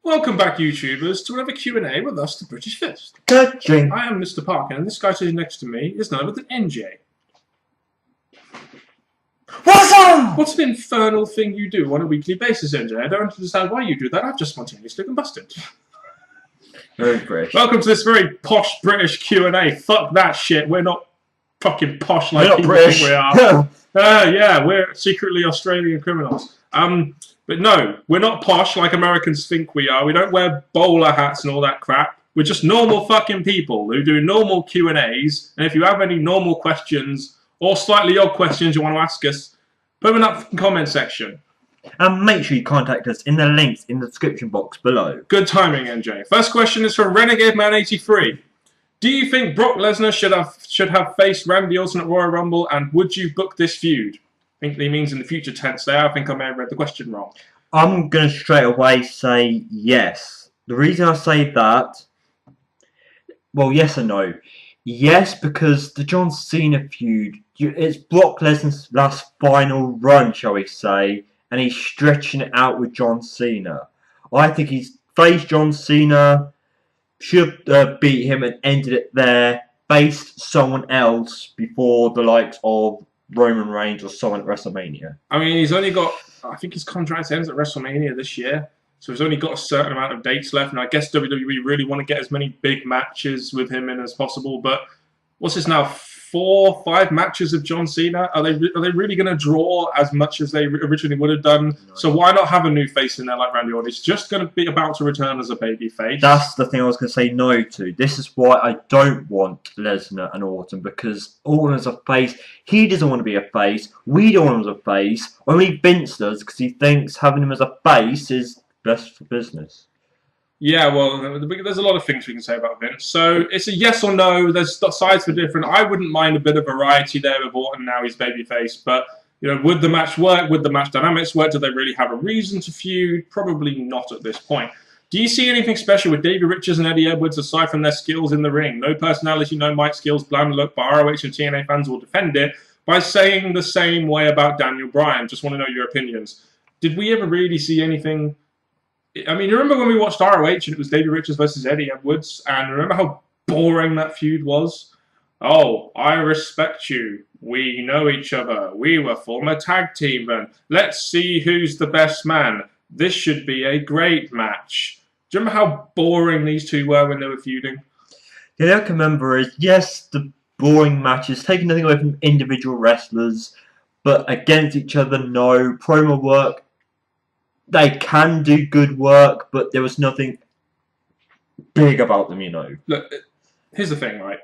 Welcome back, YouTubers, to another Q&A with us, the British Fist. Touching. I am Mr. Parker, and this guy sitting next to me is none other than NJ. What's up? What's an infernal thing you do on a weekly basis, NJ? I don't understand why you do that. I've just spontaneously combusted. Very British. Welcome to this very posh British Q&A. Fuck that shit. We're not fucking posh like We're not people British. think we are. Yeah, we're secretly Australian criminals. But no, we're not posh like Americans think we are. We don't wear bowler hats and all that crap. We're just normal fucking people who do normal Q&As. And if you have any normal questions or slightly odd questions you want to ask us, put them in that comment section. And make sure you contact us in the links in the description box below. Good timing, NJ. First question is from Renegade Man 83. Do you think Brock Lesnar should have faced Randy Orton at Royal Rumble, and would you book this feud? I think he means in the future tense there. I think I may have read the question wrong. I'm going to straight away say yes. The reason I say that, well, yes and no. Yes, because the John Cena feud, it's Brock Lesnar's last final run, shall we say, and he's stretching it out with John Cena. I think he's faced John Cena, should beat him and ended it there, faced someone else before the likes of Roman Reigns or someone at WrestleMania. I mean, he's only got, I think his contract ends at WrestleMania this year, so he's only got a certain amount of dates left, and I guess WWE really want to get as many big matches with him in as possible, but what's this now, 4 or 5 matches of John Cena? Are they really going to draw as much as they originally would have done? No. So why not have a new face in there like Randy Orton? He's just going to be about to return as a baby face. That's the thing I was going to say no to. This is why I don't want Lesnar and Orton, because Orton is a face. He doesn't want to be a face. We don't want him as a face. Only Vince does, because he thinks having him as a face is best for business. Yeah, well, there's a lot of things we can say about Vince. So it's a yes or no. There's sides for different. I wouldn't mind a bit of variety there with Orton now he's babyface. But, you know, would the match work? Would the match dynamics work? Do they really have a reason to feud? Probably not at this point. Do you see anything special with Davey Richards and Eddie Edwards aside from their skills in the ring? No personality, no mic skills, bland look, but ROH and TNA fans will defend it by saying the same way about Daniel Bryan. Just want to know your opinions. Did we ever really see anything? I mean, you remember when we watched ROH and it was Davey Richards versus Eddie Edwards, and remember how boring that feud was? Oh, I respect you. We know each other. We were former tag team, and let's see who's the best man. This should be a great match. Do you remember how boring these two were when they were feuding? The thing I can remember is, yes, the boring matches, taking nothing away from individual wrestlers, but against each other, no. Promo work, they can do good work, but there was nothing big about them, you know. Look, here's the thing, right?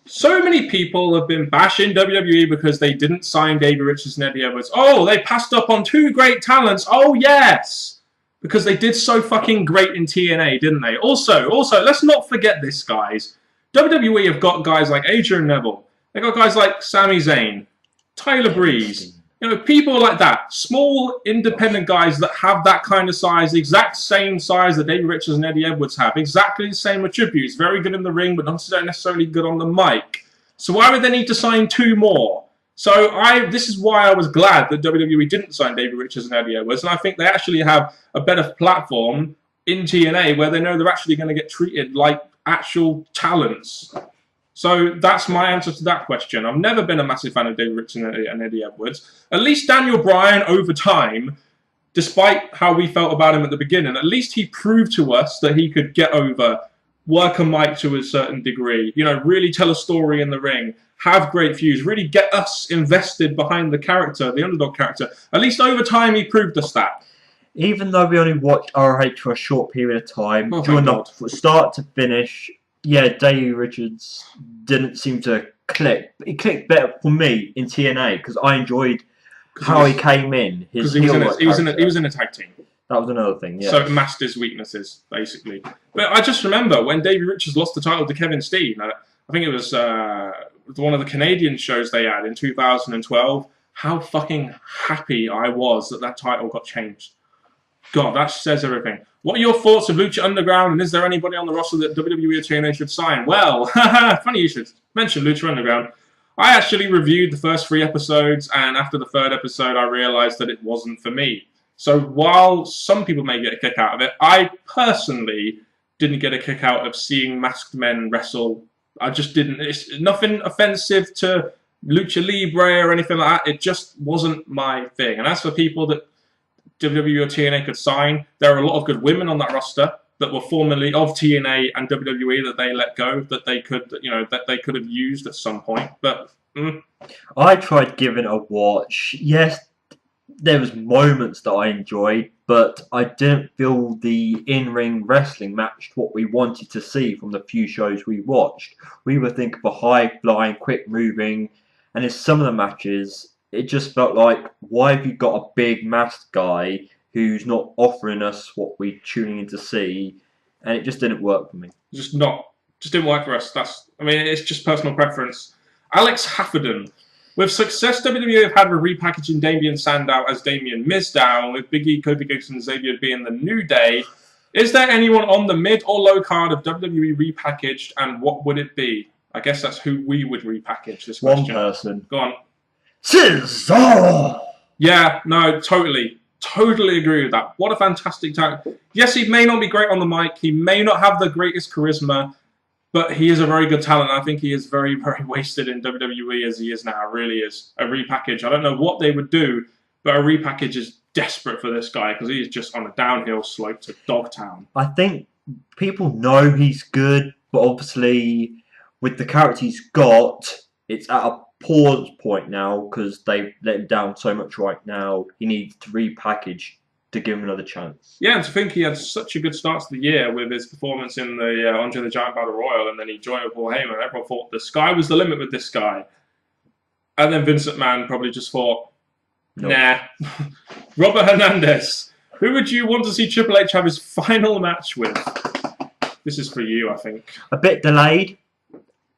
So many people have been bashing WWE because they didn't sign Davey Richards and Eddie Edwards. Oh, they passed up on 2 great talents. Oh, yes. Because they did so fucking great in TNA, didn't they? Also, let's not forget this, guys. WWE have got guys like Adrian Neville. They've got guys like Sami Zayn, Tyler Breeze. You know, people like that, small, independent guys that have that kind of size, the exact same size that Davey Richards and Eddie Edwards have, exactly the same attributes, very good in the ring, but not necessarily good on the mic. So why would they need to sign 2 more? So this is why I was glad that WWE didn't sign Davey Richards and Eddie Edwards, and I think they actually have a better platform in TNA where they know they're actually going to get treated like actual talents. So that's my answer to that question. I've never been a massive fan of Davey Richards and Eddie Edwards. At least Daniel Bryan, over time, despite how we felt about him at the beginning, at least he proved to us that he could get over, work a mic to a certain degree, you know, really tell a story in the ring, have great feuds, really get us invested behind the character, the underdog character. At least over time, he proved us that. Even though we only watched ROH for a short period of time, during the start to finish, yeah, Davey Richards didn't seem to click. He clicked better for me in TNA because I enjoyed how he came in. He was in a tag team. That was another thing, yeah. So it masked his weaknesses, basically. But I just remember when Davey Richards lost the title to Kevin Steen, I think it was one of the Canadian shows they had in 2012, how fucking happy I was that title got changed. God, that says everything. What are your thoughts of Lucha Underground, and is there anybody on the roster that WWE or TNA should sign? Well, funny you should mention Lucha Underground. I actually reviewed the first 3 episodes, and after the 3rd episode, I realized that it wasn't for me. So while some people may get a kick out of it, I personally didn't get a kick out of seeing masked men wrestle. I just didn't. It's nothing offensive to Lucha Libre or anything like that. It just wasn't my thing. And as for people that WWE or TNA could sign, there are a lot of good women on that roster that were formerly of TNA and WWE that they let go, that they could, that they could have used at some point. But I tried giving it a watch. Yes, there was moments that I enjoyed, but I didn't feel the in-ring wrestling matched what we wanted to see from the few shows we watched. We were thinking of a high-flying, quick-moving, and in some of the matches, it just felt like, why have you got a big masked guy who's not offering us what we're tuning in to see? And it just didn't work for me. Just didn't work for us. It's just personal preference. Alex Hafferden. With success WWE have had with repackaging Damien Sandow as Damien Mizdow, with Big E, Kofi Kingston, and Xavier being the New Day, is there anyone on the mid or low card of WWE repackaged, and what would it be? I guess that's who we would repackage this question. One person. Go on. Cesaro! Yeah, no, totally agree with that. What a fantastic talent. Yes, he may not be great on the mic, he may not have the greatest charisma, but he is a very good talent. I think he is very, very wasted in WWE as he is now. It really is. A repackage. I don't know what they would do, but a repackage is desperate for this guy because he's just on a downhill slope to Dogtown. I think people know he's good, but obviously with the character he's got, it's at a pause point now because they've let him down so much right now. He needs to repackage to give him another chance. Yeah, and to think he had such a good start to the year with his performance in the Andre the Giant Battle Royal, and then he joined with Paul Heyman. Everyone thought the sky was the limit with this guy. And then Vince McMahon probably just thought, nah. Robert Hernandez. Who would you want to see Triple H have his final match with? This is for you, I think. A bit delayed,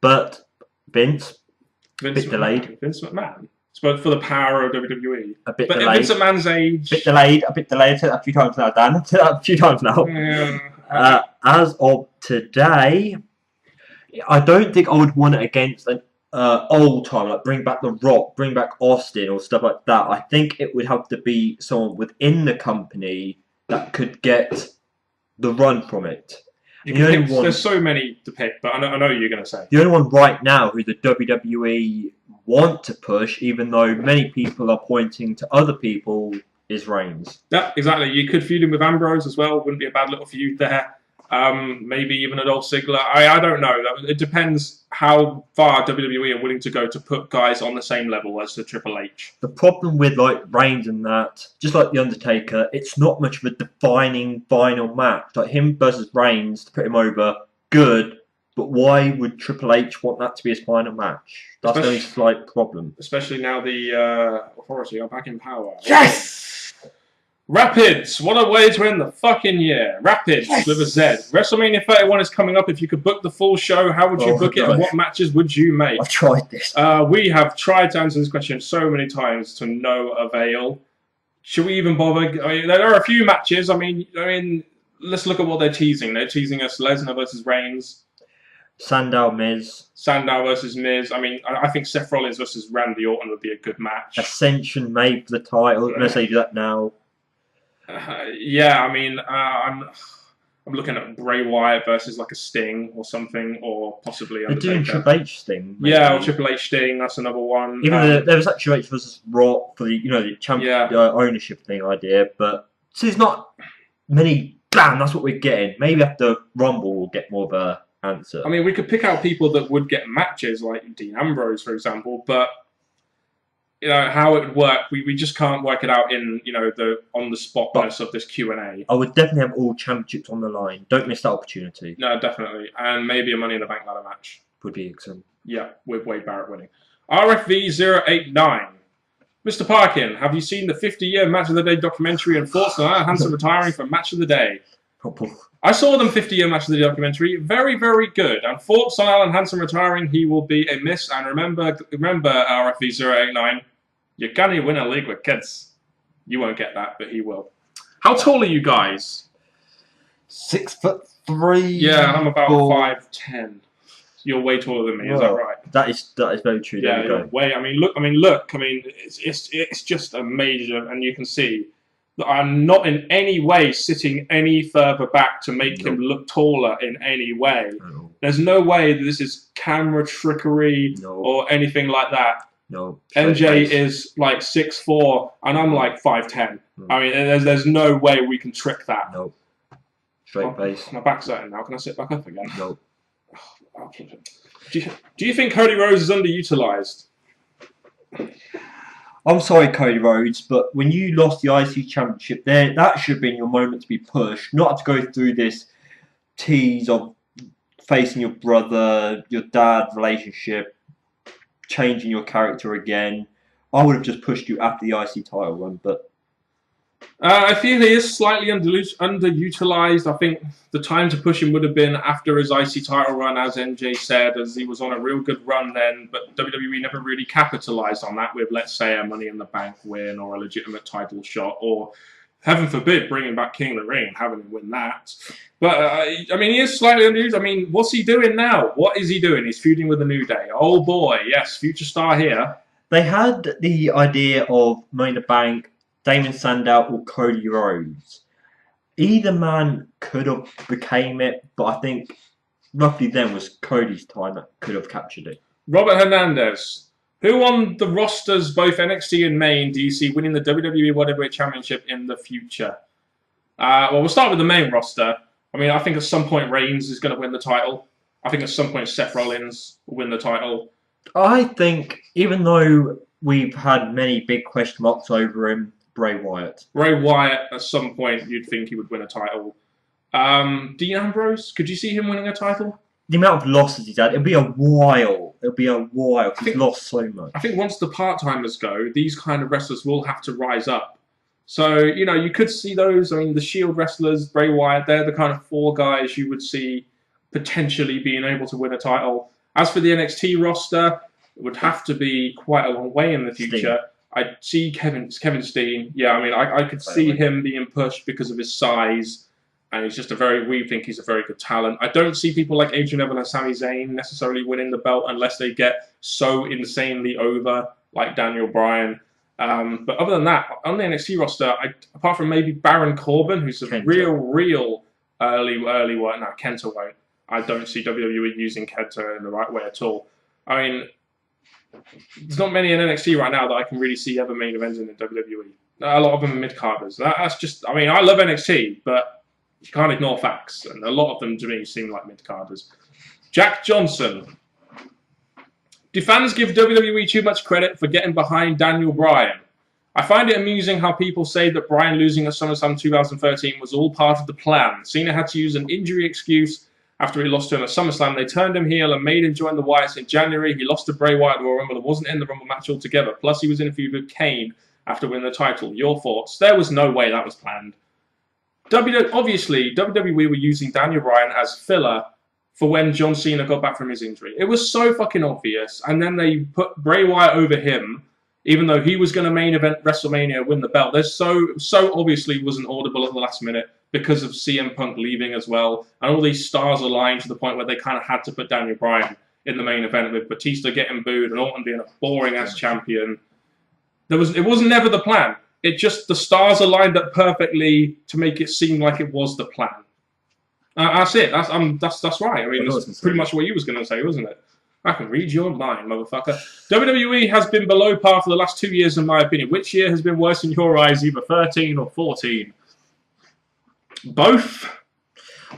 but Vince Vince McMahon. But for the power of WWE. A bit but delayed. Vince McMahon's age. A bit delayed. I said that a few times now, Dan. I said that a few times now. Yeah. As of today, I don't think I would want it against an old time, like bring back The Rock, bring back Austin or stuff like that. I think it would have to be someone within the company that could get the run from it. There's so many to pick, but I know what you're going to say. The only one right now who the WWE want to push, even though many people are pointing to other people, is Reigns. Yeah, exactly. You could feud him with Ambrose as well. Wouldn't be a bad little feud there. Maybe even Adolf Ziggler. I don't know. It depends how far WWE are willing to go to put guys on the same level as the Triple H. The problem with like Reigns and that, just like The Undertaker, it's not much of a defining final match. Like him versus Reigns to put him over, good. But why would Triple H want that to be his final match? That's the only slight problem. Especially now the Authority are back in power. Yes! Rapids, what a way to end the fucking year. Rapids with a Z. WrestleMania 31 is coming up. If you could book the full show, how would you book it and what matches would you make? I've tried this. We have tried to answer this question so many times to no avail. Should we even bother? I mean, there are a few matches. I mean, let's look at what they're teasing. They're teasing us Lesnar versus Reigns. Sandow versus Miz. I mean, I think Seth Rollins versus Randy Orton would be a good match. Ascension made for the title. Unless they do that now. Yeah, I mean, I'm looking at Bray Wyatt versus like a Sting or something, or possibly They're doing Triple H Sting. Maybe. Yeah, or Triple H Sting. That's another one. Even there was like Triple H versus Rock for the champion ownership thing idea, but so there's not many. Bam! That's what we're getting. Maybe after Rumble we'll get more of a answer. I mean, we could pick out people that would get matches, like Dean Ambrose, for example, but how it would work, we just can't work it out in the on the spotness of this Q&A. I would definitely have all championships on the line. Don't miss that opportunity. No, definitely, and maybe a Money in the Bank ladder match would be excellent. Yeah, with Wade Barrett winning. RFV089. Mr. Parkin, have you seen the 50-year Match of the Day documentary and thoughts on Alan Hansen retiring for Match of the Day? I saw them 50-year Match of the Day documentary. Very, very good. And thoughts on Alan Hansen retiring, he will be a miss. And remember RFV089, you can't win a league with kids. You won't get that, but he will. How tall are you guys? 6'3". Yeah, I'm about 5'10". You're way taller than me. Is that right? That is very true. Yeah, you're way. I mean, look. I mean, it's just a major, and you can see that are not in any way sitting any further back to make him look taller in any way. No. There's no way that this is camera trickery No. or anything like that. No. MJ is like 6'4", and I'm like 5'10". I mean, there's no way we can trick that. No. Straight face. My back's hurting now. Can I sit back up again? No. Do you think Cody Rhodes is underutilized? I'm sorry, Cody Rhodes, but when you lost the IC Championship there, that should have been your moment to be pushed, not to go through this tease of facing your brother, your dad relationship, changing your character again. I would have just pushed you after the IC title run, but I feel he is slightly underutilized. I think the time to push him would have been after his IC title run, as NJ said, as he was on a real good run then, but WWE never really capitalized on that with, let's say, a Money in the Bank win or a legitimate title shot, or, heaven forbid, bringing back King of the Ring and having him win that. But, I mean, he is slightly underused. I mean, what's he doing now? What is he doing? He's feuding with the New Day. Oh boy, yes, future star here. they had the idea of Money in the Bank, Damon Sandow or Cody Rhodes. Either man could have became it, but I think roughly then was Cody's time that could have captured it. Robert Hernandez, who on the rosters, both NXT and main, do you see winning the WWE World Heavyweight Championship in the future? Well, we'll start with the main roster. I mean, I think at some point Reigns is going to win the title. I think at some point Seth Rollins will win the title. I think, even though we've had many big question marks over him, Bray Wyatt. Bray Wyatt, at some point, you'd think he would win a title. Dean Ambrose, could you see him winning a title? The amount of losses he's had, it'll be a while. It'll be a while. He's lost so much. I think once the part-timers go, these kind of wrestlers will have to rise up. So, you know, you could see those. I mean, the Shield wrestlers, Bray Wyatt, they're the kind of four guys you would see potentially being able to win a title. As for the NXT roster, it would have to be quite a long way in the future. I'd see Kevin Steen. Yeah, I mean, I could see him being pushed because of his size. And he's just we think he's a very good talent. I don't see people like Adrian Neville and Sami Zayn necessarily winning the belt unless they get so insanely over, like Daniel Bryan. But other than that, on the NXT roster, apart from maybe Baron Corbin, who's a Kenta. real early work. No, Kenta won't. I don't see WWE using Kenta in the right way at all. I mean, there's not many in NXT right now that I can really see ever main eventing in WWE. A lot of them are mid-carders. That's just, I mean, I love NXT, but you can't ignore facts, and a lot of them to me seem like mid-carders. Jack Johnson. Do fans give WWE too much credit for getting behind Daniel Bryan? I find it amusing how people say that Bryan losing at SummerSlam 2013 was all part of the plan. Cena had to use an injury excuse after he lost to him at SummerSlam. They turned him heel and made him join the Wyatts in January. He lost to Bray Wyatt at Royal Rumble and wasn't in the Rumble match altogether. Plus, he was in a feud with Kane after winning the title. Your thoughts? There was no way that was planned. Obviously, WWE were using Daniel Bryan as filler for when John Cena got back from his injury. It was so fucking obvious. And then they put Bray Wyatt over him, even though he was going to main event WrestleMania, win the belt. There's so obviously wasn't audible at the last minute because of CM Punk leaving as well. And all these stars aligned to the point where they kind of had to put Daniel Bryan in the main event with Batista getting booed and Orton being a boring-ass champion. It wasn't never the plan. It just, the stars aligned up perfectly to make it seem like it was the plan. That's it. That's right. I mean, that's pretty much what you was going to say, wasn't it? I can read your mind, motherfucker. WWE has been below par for the last 2 years, in my opinion. Which year has been worse in your eyes, either 13 or 14? Both.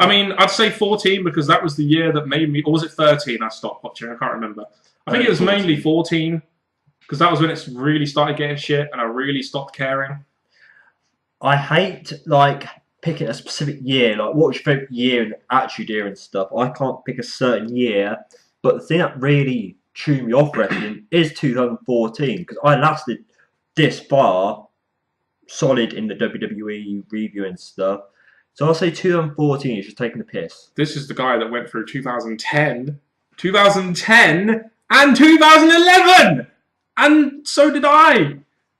I mean, I'd say 14 because that was the year that made me... Or was it 13 I stopped watching? I can't remember. I think it was mainly 14 because that was when it really started getting shit and I really stopped caring. I hate, like, picking a specific year. Like, what's your favourite year and Attitude Era and stuff? I can't pick a certain year. But the thing that really chewed me off wrestling is 2014 because I lasted this far solid in the WWE review and stuff. So I'll say 2014 is just taking the piss. This is the guy that went through 2010, and 2011! And so did I!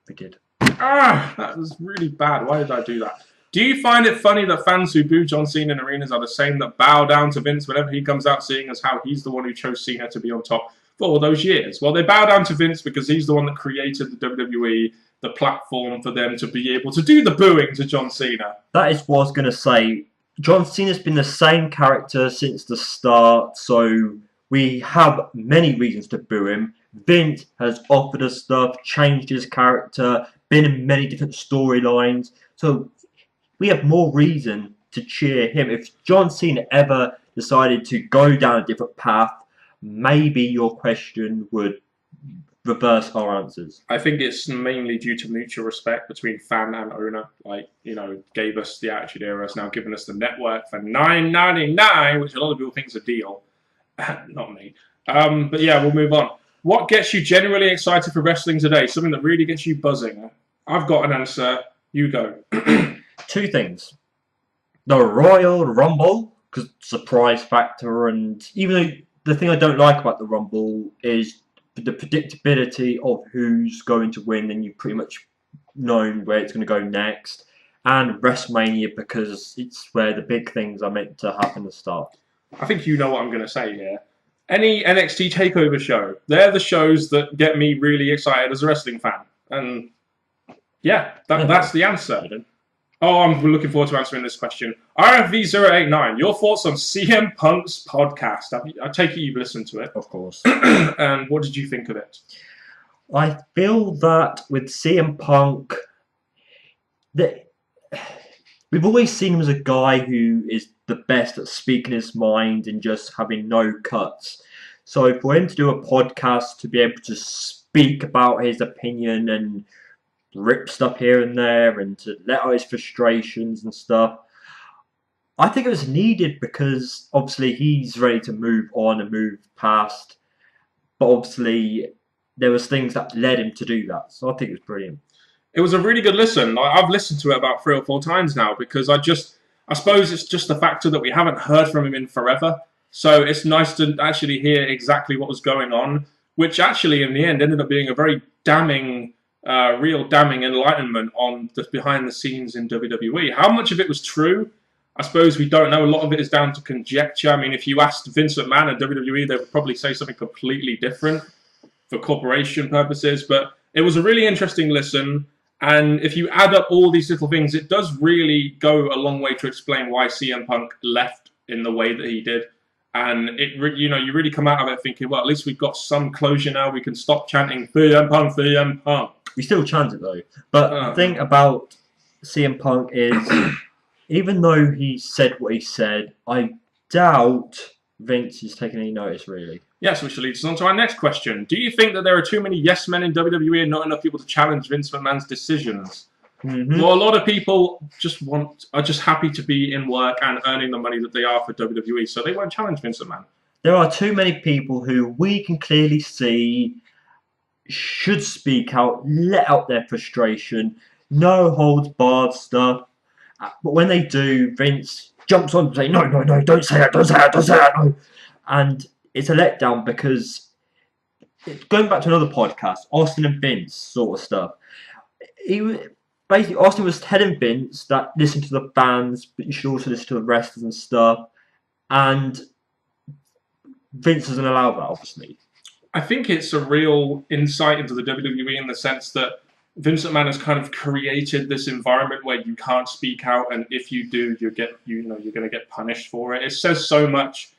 We did. That was really bad. Why did I do that? Do you find it funny that fans who boo John Cena in arenas are the same that bow down to Vince whenever he comes out, seeing as how he's the one who chose Cena to be on top for all those years? Well, they bow down to Vince because he's the one that created the WWE. the platform for them to be able to do the booing to John Cena. That is what I was going to say. John Cena's been the same character since the start, so we have many reasons to boo him. Vince has offered us stuff, changed his character, been in many different storylines, so we have more reason to cheer him. If John Cena ever decided to go down a different path, maybe your question would reverse our answers. I think it's mainly due to mutual respect between fan and owner. Like, gave us the Attitude Era, has now given us the network for $9.99, which a lot of people think is a deal. Not me. But yeah, we'll move on. What gets you genuinely excited for wrestling today? Something that really gets you buzzing? I've got an answer. You go. 2 things. The Royal Rumble, because surprise factor, and even though the thing I don't like about the Rumble is the predictability of who's going to win, and you pretty much know where it's going to go next, and WrestleMania because it's where the big things are meant to happen to start. I think you know what I'm going to say here. Any NXT TakeOver show, they're the shows that get me really excited as a wrestling fan. And yeah, that's the answer. Oh, I'm looking forward to answering this question. RFV089, your thoughts on CM Punk's podcast? I take it you've listened to it. Of course. And what did you think of it? I feel that with CM Punk, we've always seen him as a guy who is the best at speaking his mind and just having no cuts. So for him to do a podcast to be able to speak about his opinion and rip stuff here and there and to let out his frustrations and stuff, I think it was needed because obviously he's ready to move on and move past, but obviously there was things that led him to do that, so I think it was brilliant. It was a really good listen. I've listened to it about 3 or 4 times now because I suppose it's just the factor that we haven't heard from him in forever, so it's nice to actually hear exactly what was going on, which actually in the end ended up being a very real damning enlightenment on the behind the scenes in WWE. How much of it was true? I suppose we don't know. A lot of it is down to conjecture. I mean, if you asked Vince McMahon and WWE, they would probably say something completely different for corporation purposes. But it was a really interesting listen. And if you add up all these little things, it does really go a long way to explain why CM Punk left in the way that he did. And you really come out of it thinking, well, at least we've got some closure now. We can stop chanting CM Punk, CM Punk. We still chant it though. But the thing about CM Punk is, even though he said what he said, I doubt Vince is taking any notice, really. Yes, which leads us on to our next question. Do you think that there are too many yes men in WWE and not enough people to challenge Vince McMahon's decisions? Mm-hmm. Well, a lot of people are just happy to be in work and earning the money that they are for WWE, so they won't challenge Vince McMahon. There are too many people who we can clearly see should speak out, let out their frustration, no holds barred stuff. But when they do, Vince jumps on and says, no, don't say that, no. And it's a letdown because, going back to another podcast, Austin and Vince sort of stuff, basically Austin was telling Vince that listen to the fans, but you should also listen to the wrestlers and stuff. And Vince doesn't allow that, obviously. I think it's a real insight into the WWE in the sense that Vince McMahon has kind of created this environment where you can't speak out, and if you do, you're going to get punished for it. It says so much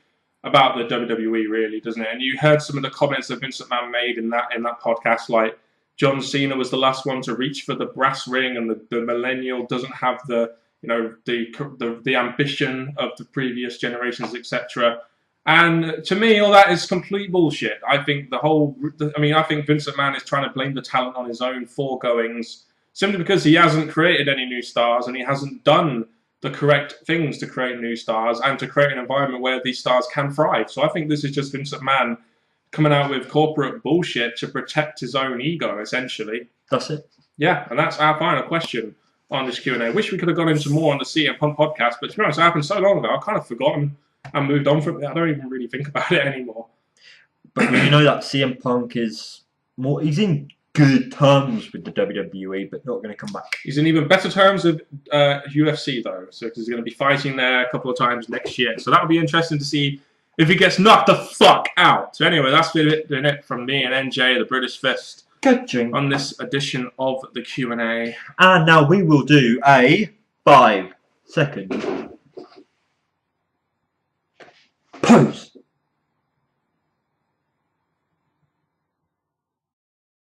about the WWE, really, doesn't it? And you heard some of the comments that Vince McMahon made in that podcast, like John Cena was the last one to reach for the brass ring, and the millennial doesn't have the ambition of the previous generations, etc. And to me, all that is complete bullshit. I think I think Vince McMahon is trying to blame the talent on his own foregoings simply because he hasn't created any new stars and he hasn't done the correct things to create new stars and to create an environment where these stars can thrive. So I think this is just Vince McMahon coming out with corporate bullshit to protect his own ego, essentially. That's it. Yeah, and that's our final question on this Q&A. I wish we could have gone into more on the CM Punk podcast, but to be honest, it happened so long ago, I've kind of forgotten and moved on from it. I don't even really think about it anymore. But you know that CM Punk he's in good terms with the WWE, but not going to come back. He's in even better terms with UFC, though, so he's going to be fighting there a couple of times next year. So that'll be interesting to see if he gets knocked the fuck out. So anyway, that's been it from me and NJ, the British Fist. Catching. on this edition of the Q&A. And now we will do a 5-second pose.